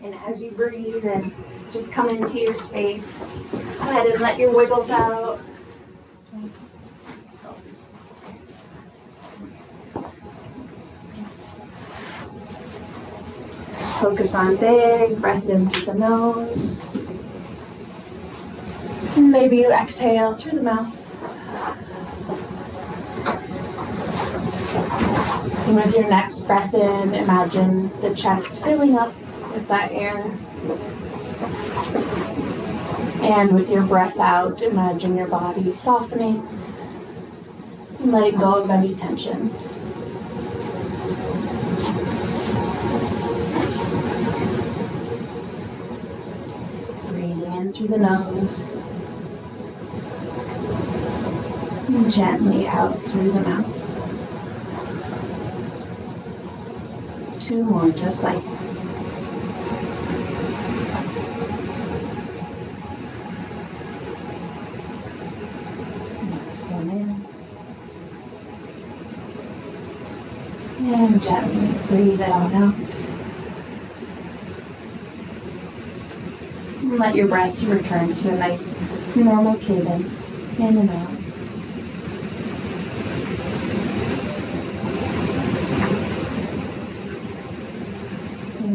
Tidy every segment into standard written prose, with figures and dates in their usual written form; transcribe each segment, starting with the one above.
And as you breathe and just come into your space, go ahead and let your wiggles out. Focus on big breath in through the nose. And maybe you exhale through the mouth. And with your next breath in, imagine the chest filling up with that air. And with your breath out, imagine your body softening and letting go of any tension. Breathing in through the nose. And gently out through the mouth. 2 more, just like that. Next one in. And gently breathe it on out. And let your breath return to a nice normal cadence in and out.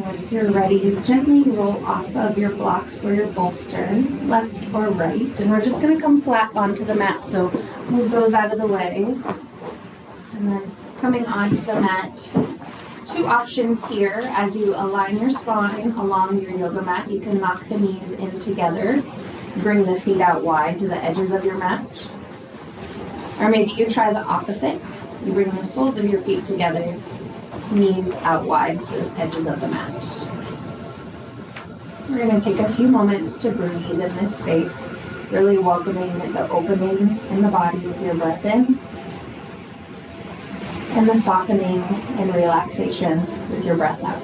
Once you're ready, gently roll off of your blocks or your bolster, left or right, and we're just going to come flat onto the mat, so move those out of the way. And then coming onto the mat, 2 options here. As you align your spine along your yoga mat, you can knock the knees in together, bring the feet out wide to the edges of your mat. Or maybe you try the opposite. You bring the soles of your feet together, knees out wide to the edges of the mat. We're going to take a few moments to breathe in this space, really welcoming the opening in the body with your breath in, and the softening and relaxation with your breath out.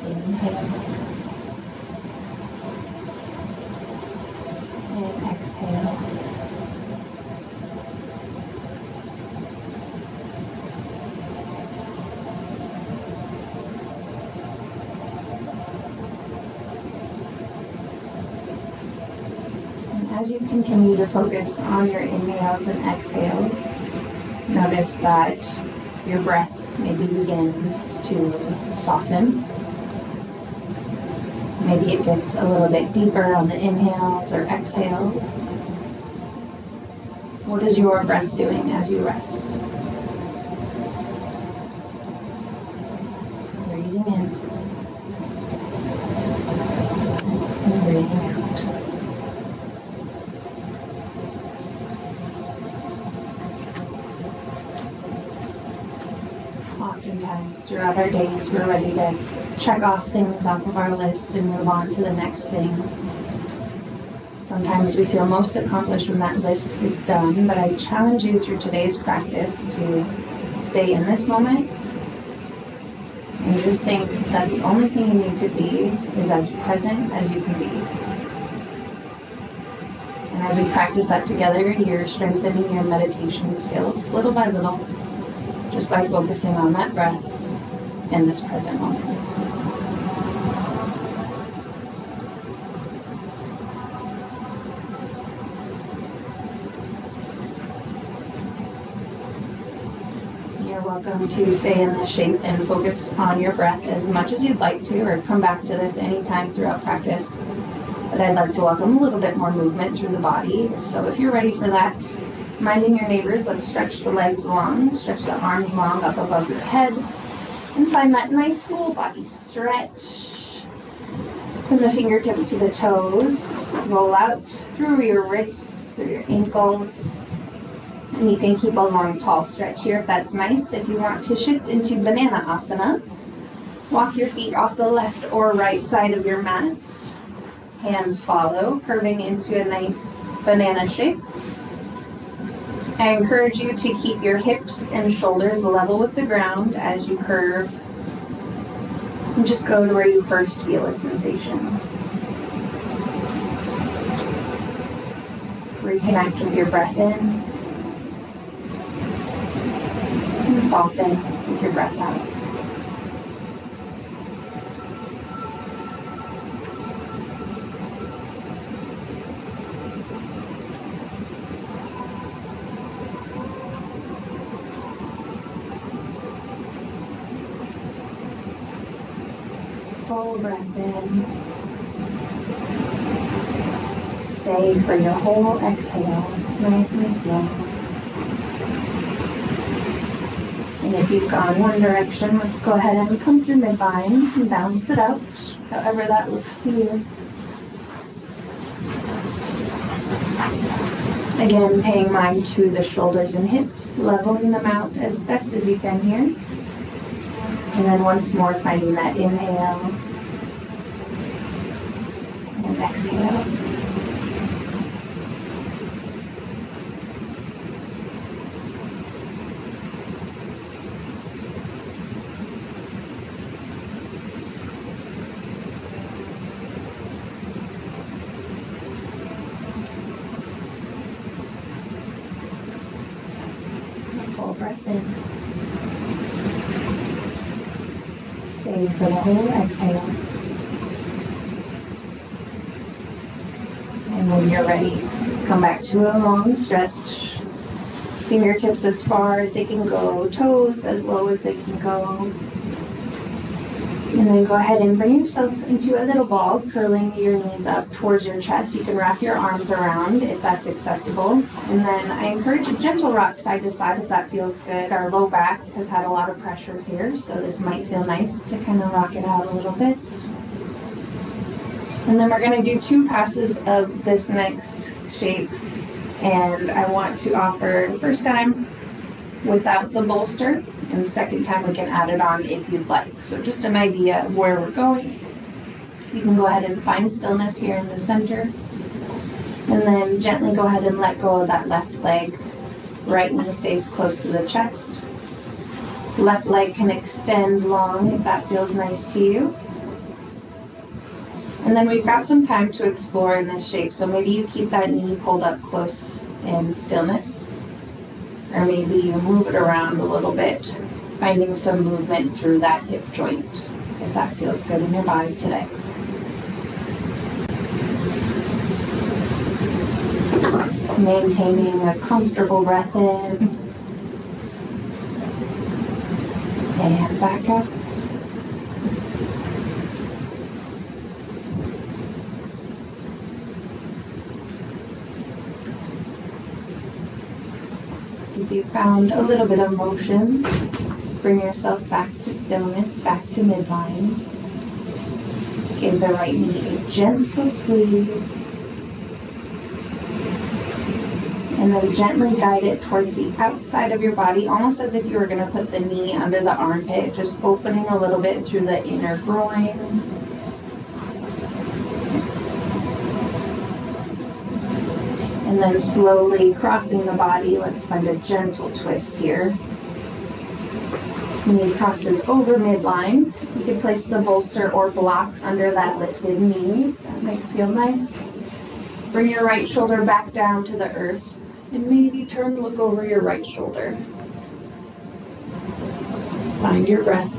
Inhale. And exhale. And as you continue to focus on your inhales and exhales, notice that your breath maybe begins to soften. Maybe it gets a little bit deeper on the inhales or exhales. What is your breath doing as you rest? Breathing in and breathing out. Oftentimes throughout our days, we're ready to check off things off of our list and move on to the next thing. Sometimes we feel most accomplished when that list is done, but I challenge you through today's practice to stay in this moment and just think that the only thing you need to be is as present as you can be. And as we practice that together, you're strengthening your meditation skills little by little, just by focusing on that breath in this present moment. You're welcome to stay in this shape and focus on your breath as much as you'd like to, or come back to this anytime throughout practice. But I'd like to welcome a little bit more movement through the body. So if you're ready for that, minding your neighbors, let's stretch the legs long, stretch the arms long up above your head, and find that nice full body stretch. From the fingertips to the toes, roll out through your wrists, through your ankles. And you can keep a long, tall stretch here if that's nice. If you want to shift into banana asana, walk your feet off the left or right side of your mat. Hands follow, curving into a nice banana shape. I encourage you to keep your hips and shoulders level with the ground as you curve. And just go to where you first feel a sensation. reconnect with your breath in and soften with your breath out. Full breath in. Stay for your whole exhale, nice and slow. And if you've gone one direction, let's go ahead and come through midline and balance it out, however that looks to you. Again, paying mind to the shoulders and hips, leveling them out as best as you can here. And then once more, finding that inhale and exhale. Full breath in. Stay for the whole exhale. And when you're ready, come back to a long stretch. Fingertips as far as they can go, toes as low as they can go. And then go ahead and bring yourself into a little ball, curling your knees up towards your chest. You can wrap your arms around if that's accessible. And then I encourage a gentle rock side to side if that feels good. Our low back has had a lot of pressure here, so this might feel nice to kind of rock it out a little bit. And then we're going to do 2 passes of this next shape. And I want to offer the first time without the bolster, and the second time we can add it on if you'd like. So just an idea of where we're going. You can go ahead and find stillness here in the center. And then gently go ahead and let go of that left leg. Right knee stays close to the chest. Left leg can extend long if that feels nice to you. And then we've got some time to explore in this shape. So maybe you keep that knee pulled up close in stillness. Or maybe you move it around a little bit, finding some movement through that hip joint, if that feels good in your body today. Maintaining a comfortable breath in, and back up. If you found a little bit of motion, bring yourself back to stillness, back to midline. Give the right knee a gentle squeeze. And then gently guide it towards the outside of your body, almost as if you were going to put the knee under the armpit, just opening a little bit through the inner groin. And then slowly crossing the body, let's find a gentle twist here. Knee crosses over midline. You can place the bolster or block under that lifted knee. That might feel nice. Bring your right shoulder back down to the earth. And maybe look over your right shoulder. Find your breath.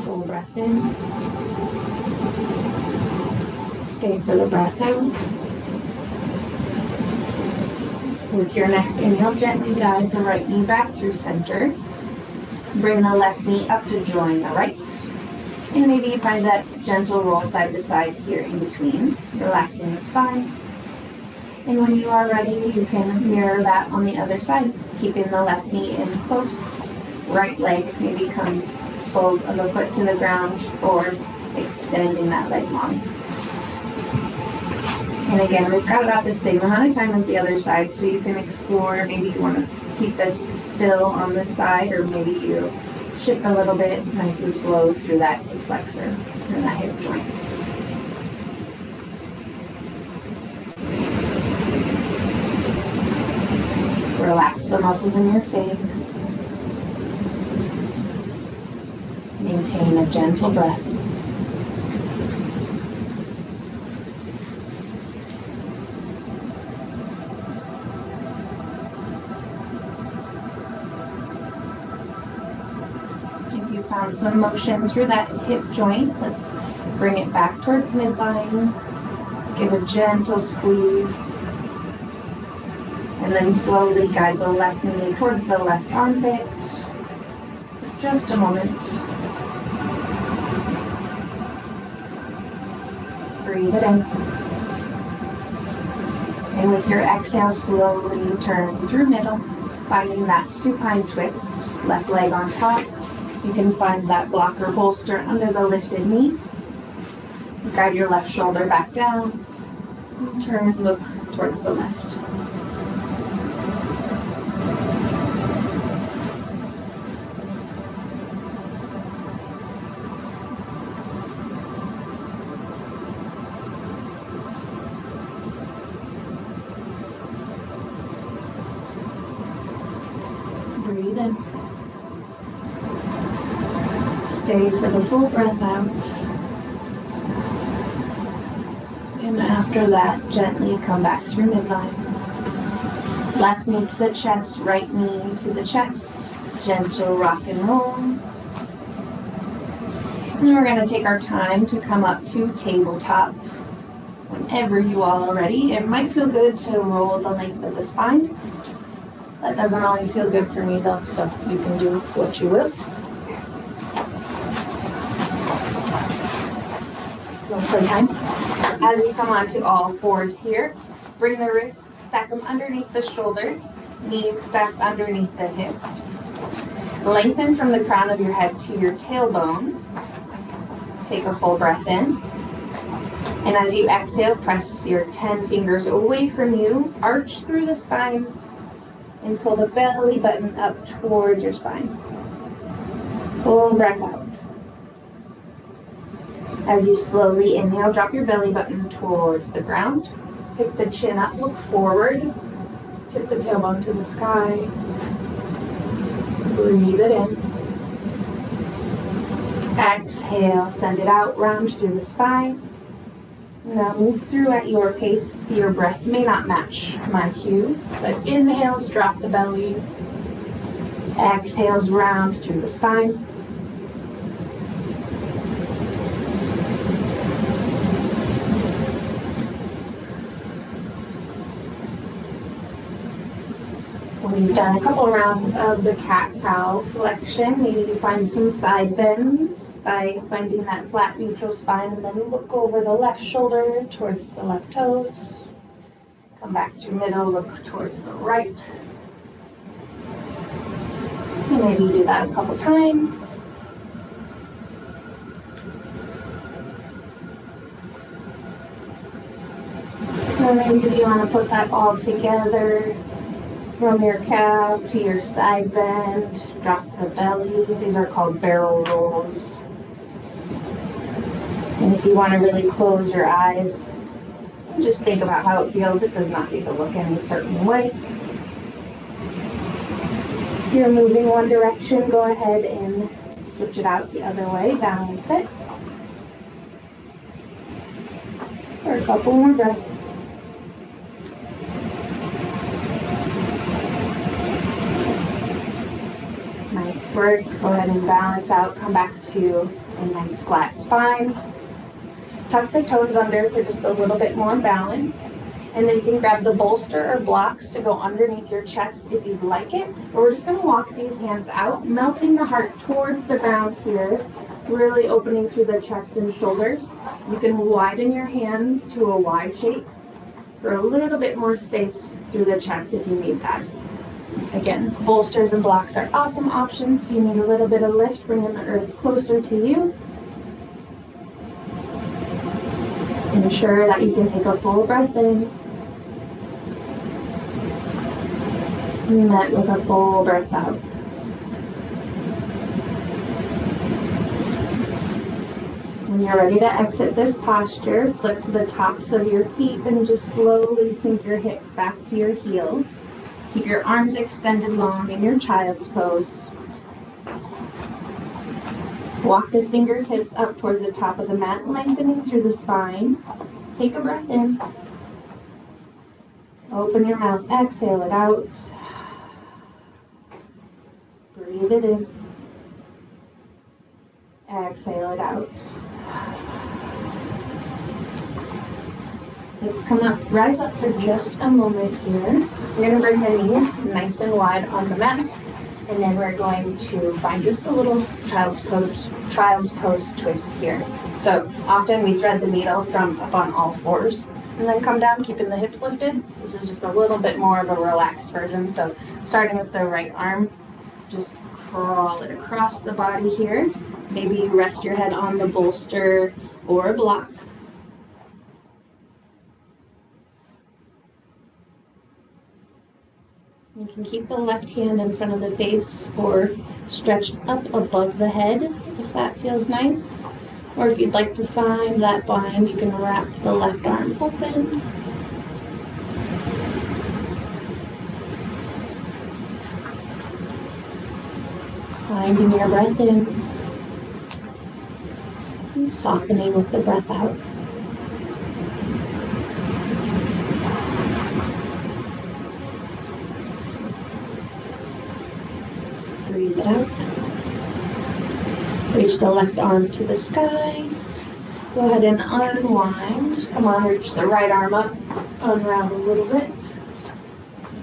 Full breath in. Stay for the breath out. With your next inhale, gently guide the right knee back through center. Bring the left knee up to join the right. And maybe you find that gentle roll side to side here in between, relaxing the spine. And when you are ready, you can mirror that on the other side, keeping the left knee in close. Right leg maybe comes sole of the foot to the ground, or extending that leg long. And again, we've got about the same amount of time as the other side, so you can explore. Maybe you want to keep this still on this side, or maybe you shift a little bit nice and slow through that hip flexor and that hip joint. Relax the muscles in your face. Maintain a gentle breath. If you found some motion through that hip joint, let's bring it back towards midline. Give a gentle squeeze. And then slowly guide the left knee towards the left armpit. Just a moment. Breathe it in. And with your exhale, slowly turn through middle, finding that supine twist, left leg on top. You can find that blocker bolster under the lifted knee. Guide your left shoulder back down. And turn, look towards the left. Breathe in. Stay for the full breath out. And after that, gently come back through midline. Left knee to the chest, right knee to the chest. Gentle rock and roll. And then we're going to take our time to come up to tabletop. Whenever you all are ready, it might feel good to roll the length of the spine. That doesn't always feel good for me though, so you can do what you will. No playtime. As you come onto all fours here, bring the wrists, stack them underneath the shoulders, knees stacked underneath the hips. Lengthen from the crown of your head to your tailbone. Take a full breath in. And as you exhale, press your 10 fingers away from you, arch through the spine, and pull the belly button up towards your spine. Full breath out. As you slowly inhale, drop your belly button towards the ground. Pick the chin up, look forward. Tip the tailbone to the sky. Breathe it in. Exhale, send it out, round through the spine. Now move through at your pace. Your breath may not match my cue, but inhales, drop the belly. Exhales, round through the spine. We've done a couple rounds of the cat-cow flexion. Maybe you find some side bends by finding that flat neutral spine, and then look over the left shoulder towards the left toes. Come back to middle, look towards the right. And maybe do that a couple times. And maybe if you want to put that all together, from your calf to your side bend, drop the belly. These are called barrel rolls. And if you want to really close your eyes, just think about how it feels. It does not need to look any certain way. If you're moving one direction, go ahead and switch it out the other way. Balance it. For a couple more breaths. Nice work. Go ahead and balance out. Come back to a nice flat spine. Tuck the toes under for just a little bit more balance. And then you can grab the bolster or blocks to go underneath your chest if you'd like it. But we're just going to walk these hands out, melting the heart towards the ground here, really opening through the chest and shoulders. You can widen your hands to a Y shape for a little bit more space through the chest if you need that. Again, bolsters and blocks are awesome options. If you need a little bit of lift, bringing the earth closer to you. Ensure that you can take a full breath in. Met with a full breath out. When you're ready to exit this posture, flip to the tops of your feet and just slowly sink your hips back to your heels. Keep your arms extended long in your child's pose. Walk the fingertips up towards the top of the mat, lengthening through the spine. Take a breath in. Open your mouth, exhale it out. Breathe it in. Exhale it out. Let's come up, rise up for just a moment here. We're going to bring the knees nice and wide on the mat, and then we're going to find just a little child's pose twist here. So often we thread the needle from up on all fours and then come down, keeping the hips lifted. This is just a little bit more of a relaxed version. So starting with the right arm, just crawl it across the body here. Maybe rest your head on the bolster or a block. You can keep the left hand in front of the face or stretched up above the head if that feels nice. Or if you'd like to find that bind, you can wrap the left arm open. Finding your breath in. And softening with the breath out. Breathe it out. Reach the left arm to the sky. Go ahead and unwind. Come on, reach the right arm up. Unround a little bit.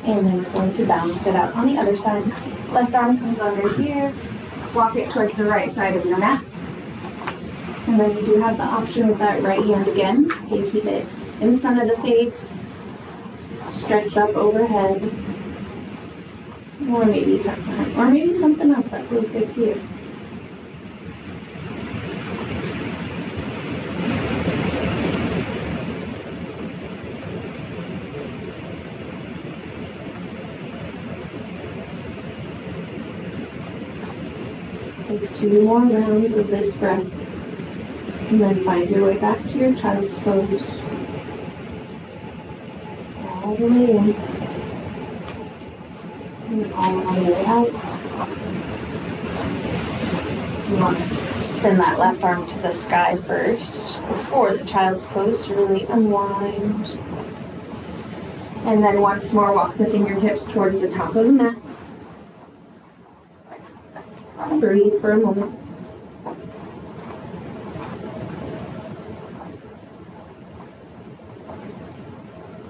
And then we're going to balance it out on the other side. Left arm comes under here. Walk it towards the right side of your mat. And then you do have the option with that right hand again. You can keep it in front of the face, stretched up overhead. Or maybe tuck behind. Or maybe something else that feels good to you. Take 2 more rounds of this breath. And then find your way back to your child's pose. All the way in. And all the way out. You want to spin that left arm to the sky first before the child's pose to really unwind. And then once more, walk the fingertips towards the top of the mat. Breathe for a moment.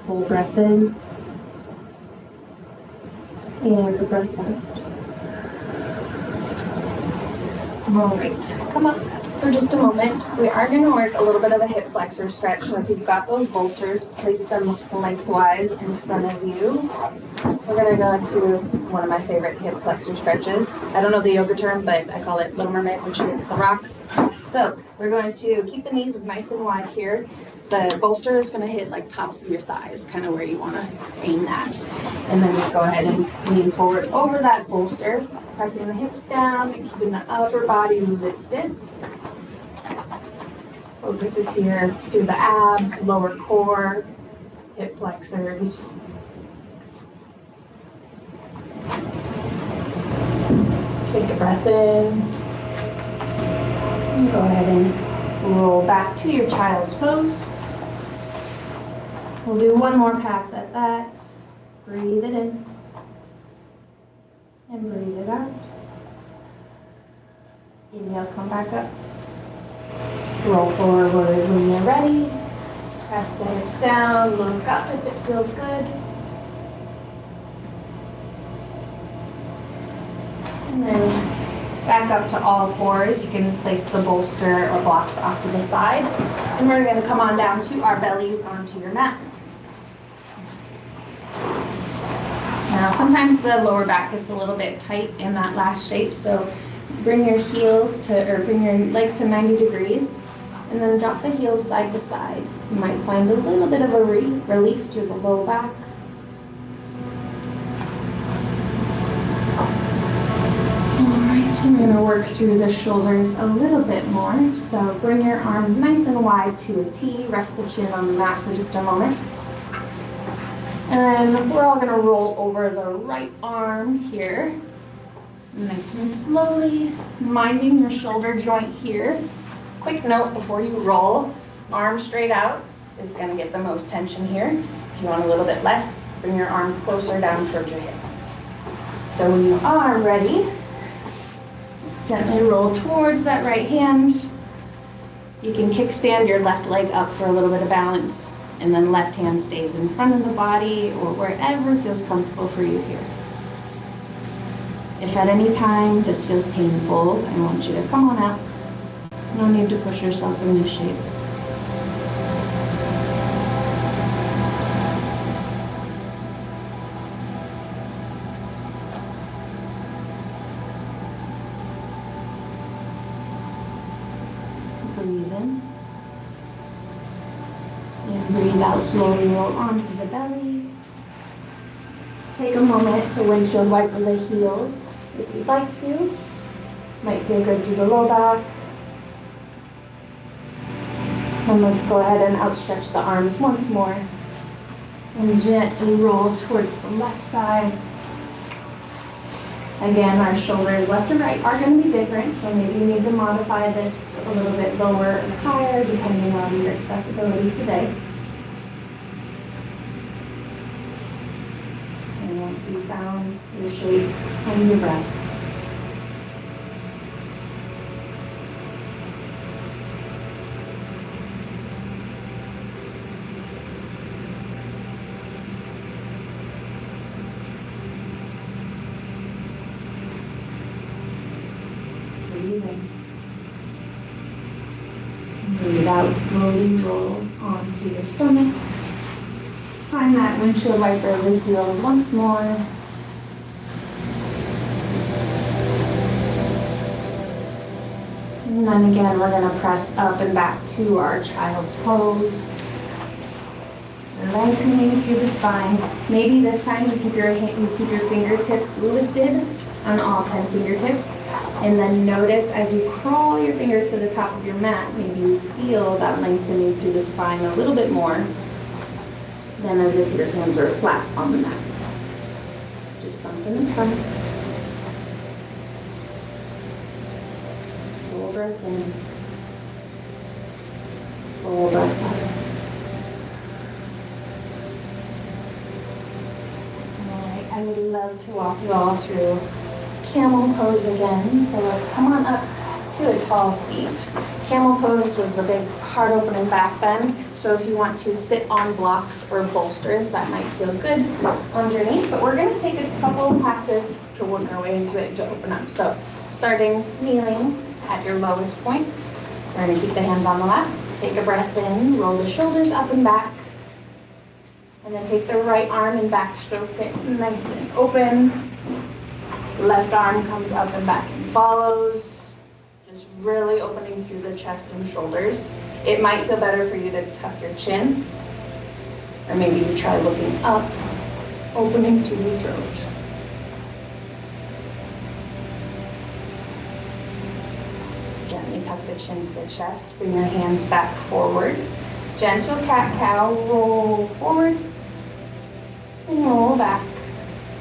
Full breath in. And the breath out. All right, come up for just a moment. We are going to work a little bit of a hip flexor stretch. So if you've got those bolsters, place them lengthwise in front of you. We're going to go into one of my favorite hip flexor stretches. I don't know the yoga term, but I call it Little Mermaid when she hits the rock. So we're going to keep the knees nice and wide here. The bolster is going to hit like tops of your thighs, kind of where you want to aim that. And then just go ahead and lean forward over that bolster, pressing the hips down and keeping the upper body lifted. Focus is here through the abs, lower core, hip flexors. Take a breath in. And go ahead and roll back to your child's pose. We'll do one more pass at that. Breathe it in. And breathe it out. Inhale, come back up. Roll forward when you're ready. Press the hips down, look up if it feels good. And then stack up to all fours. You can place the bolster or blocks off to the side. And we're going to come on down to our bellies onto your mat. Now sometimes the lower back gets a little bit tight in that last shape, so bring your bring your legs to 90 degrees and then drop the heels side to side. You might find a little bit of a relief through the low back. Alright, I'm going to work through the shoulders a little bit more. So bring your arms nice and wide to a T. Rest the chin on the mat for just a moment. And then we're all gonna roll over the right arm here. Nice and slowly, minding your shoulder joint here. Quick note before you roll, arm straight out is gonna get the most tension here. If you want a little bit less, bring your arm closer down towards your hip. So when you are ready, gently roll towards that right hand. You can kickstand your left leg up for a little bit of balance, and then left hand stays in front of the body or wherever feels comfortable for you here. If at any time this feels painful, I want you to come on out. No need to push yourself into shape. Breathe in. And breathe out, slowly roll onto the belly. Take a moment to windshield wiper the heels if you'd like to. Might feel good through the low back. And let's go ahead and outstretch the arms once more. And gently roll towards the left side. Again, our shoulders left and right are going to be different, so maybe you need to modify this a little bit lower or higher depending on your accessibility today. And once you've found your shape and your breath, breathe out, slowly roll onto your stomach. Find that windshield wiper the heels once more. And then again, we're going to press up and back to our child's pose. Lengthening through the spine. Maybe this time you keep your fingertips lifted on all 10 fingertips. And then notice as you crawl your fingers to the top of your mat, maybe you feel that lengthening through the spine a little bit more than as if your hands are flat on the mat. Just something fun. Full breath in. Full breath out. Alright, I would love to walk you all through camel pose again, so let's come on up to a tall seat. Camel pose was the big heart opening back bend, so if you want to sit on blocks or bolsters, that might feel good underneath, but we're going to take a couple of passes to work our way into it to open up. So starting kneeling at your lowest point, we're going to keep the hands on the lap, take a breath in, roll the shoulders up and back, and then take the right arm and backstroke it nice and open. Left arm comes up and back and follows, just really opening through the chest and shoulders. It might feel better for you to tuck your chin, or maybe you try looking up, opening through the throat. Gently tuck the chin to the chest, bring your hands back forward. Gentle cat-cow, roll forward, and roll back,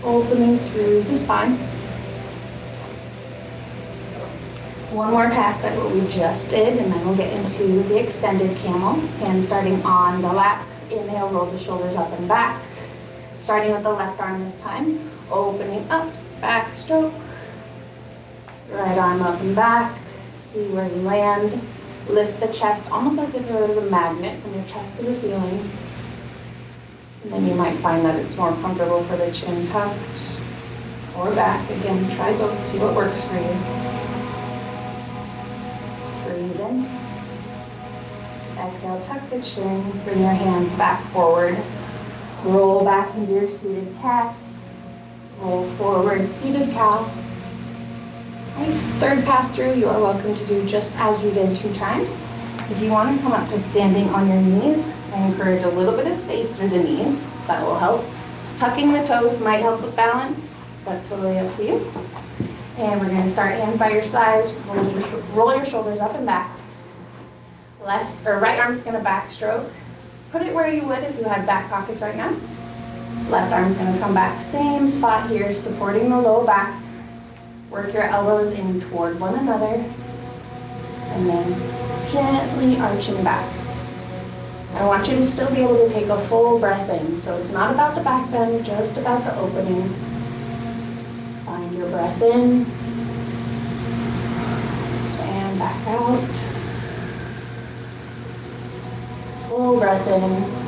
opening through the spine. One more pass at what we just did, and then we'll get into the extended camel. Hands starting on the lap. Inhale, roll the shoulders up and back. Starting with the left arm this time. Opening up, back stroke. Right arm up and back. See where you land. Lift the chest almost as if there was a magnet from your chest to the ceiling. And then you might find that it's more comfortable for the chin tucked or back. Again, try both, see what works for you. Breathe in. Exhale, tuck the chin, bring your hands back forward. Roll back into your seated cat. Roll forward, seated cow. Right. Third pass through, you are welcome to do just as we did 2 times. If you want to come up to standing on your knees, I encourage a little bit of space through the knees. That will help. Tucking the toes might help with balance. That's totally up to you. And we're going to start hands by your sides. Roll your shoulders up and back. Left or right arm's going to backstroke. Put it where you would if you had back pockets right now. Left arm's going to come back, same spot here, supporting the low back. Work your elbows in toward one another, and then gently arching back. I want you to still be able to take a full breath in, so it's not about the back bend, just about the opening. Find your breath in, and back out. Full breath in.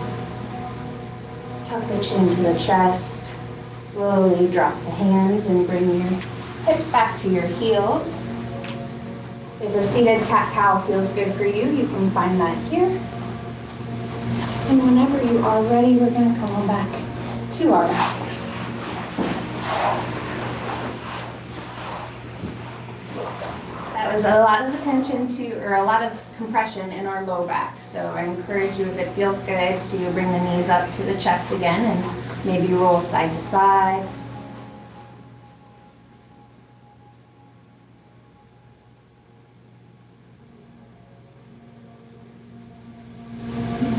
Tuck the chin to the chest. Slowly drop the hands and bring your hips back to your heels. If a seated cat-cow feels good for you, you can find that here. And whenever you are ready, we're going to come on back to our backs. That was a lot of attention to, or a lot of compression in our low back. So I encourage you, if it feels good, to bring the knees up to the chest again and maybe roll side to side.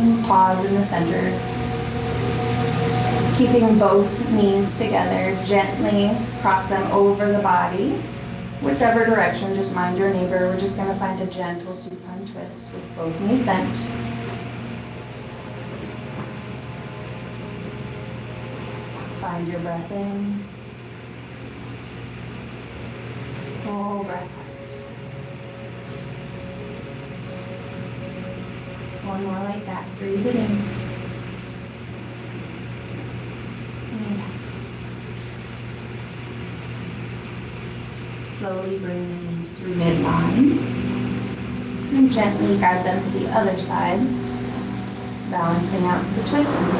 And pause in the center. Keeping both knees together, gently cross them over the body. Whichever direction, just mind your neighbor. We're just going to find a gentle supine twist with both knees bent. Find your breath in. Full breath out. One more like that. Breathe it in. And out. Slowly bring the knees through midline and gently guide them to the other side, balancing out the twist.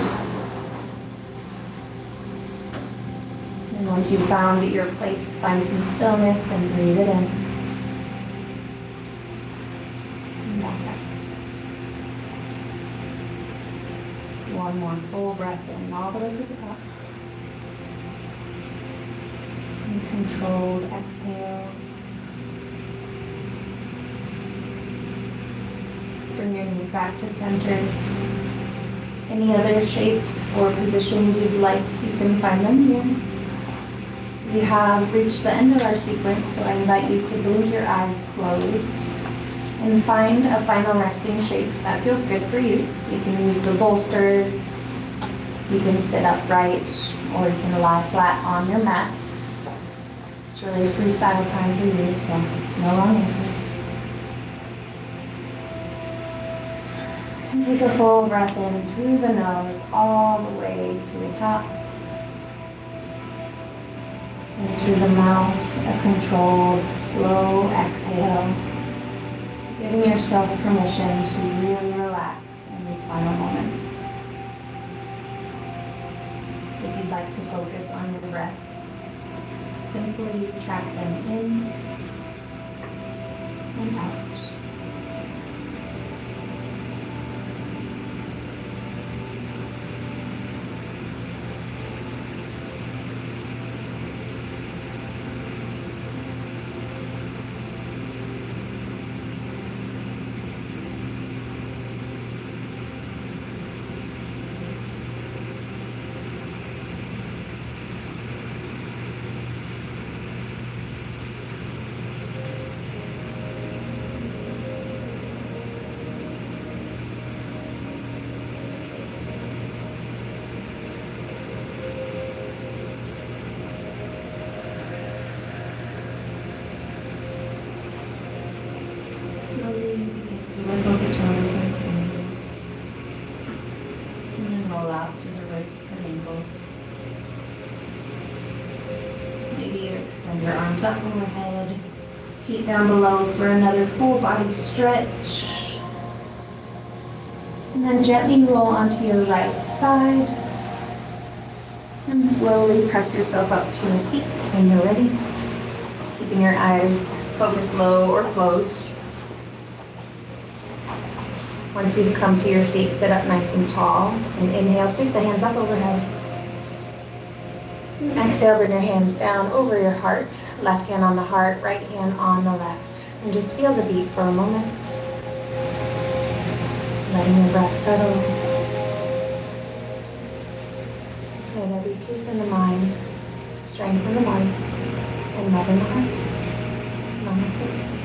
And once you've found your place, find some stillness and breathe it in. And back out. One more full breath in, all the way to the top. And controlled exhale. Bring your knees back to center. Any other shapes or positions you'd like, you can find them here. We have reached the end of our sequence, so I invite you to blink your eyes closed and find a final resting shape that feels good for you. You can use the bolsters, you can sit upright, or you can lie flat on your mat. It's really a freestyle time for you, so no wrong answers. And take a full breath in through the nose all the way to the top. And through the mouth, a controlled, slow exhale. Giving yourself permission to really relax in these final moments. If you'd like to focus on your breath, simply track them in and out. Slowly begin to wiggle the toes and fingers, and then roll out to the wrists and ankles. Maybe you extend your arms up overhead, feet down below for another full body stretch. And then gently roll onto your right side, and slowly press yourself up to a seat when you're ready, keeping your eyes focused low or closed. Once you've come to your seat, sit up nice and tall, and inhale, sweep the hands up overhead. Exhale, bring your hands down over your heart, left hand on the heart, right hand on the left. And just feel the beat for a moment. Letting your breath settle. May there be peace in the mind, strength in the body, and love in the heart. Namaste.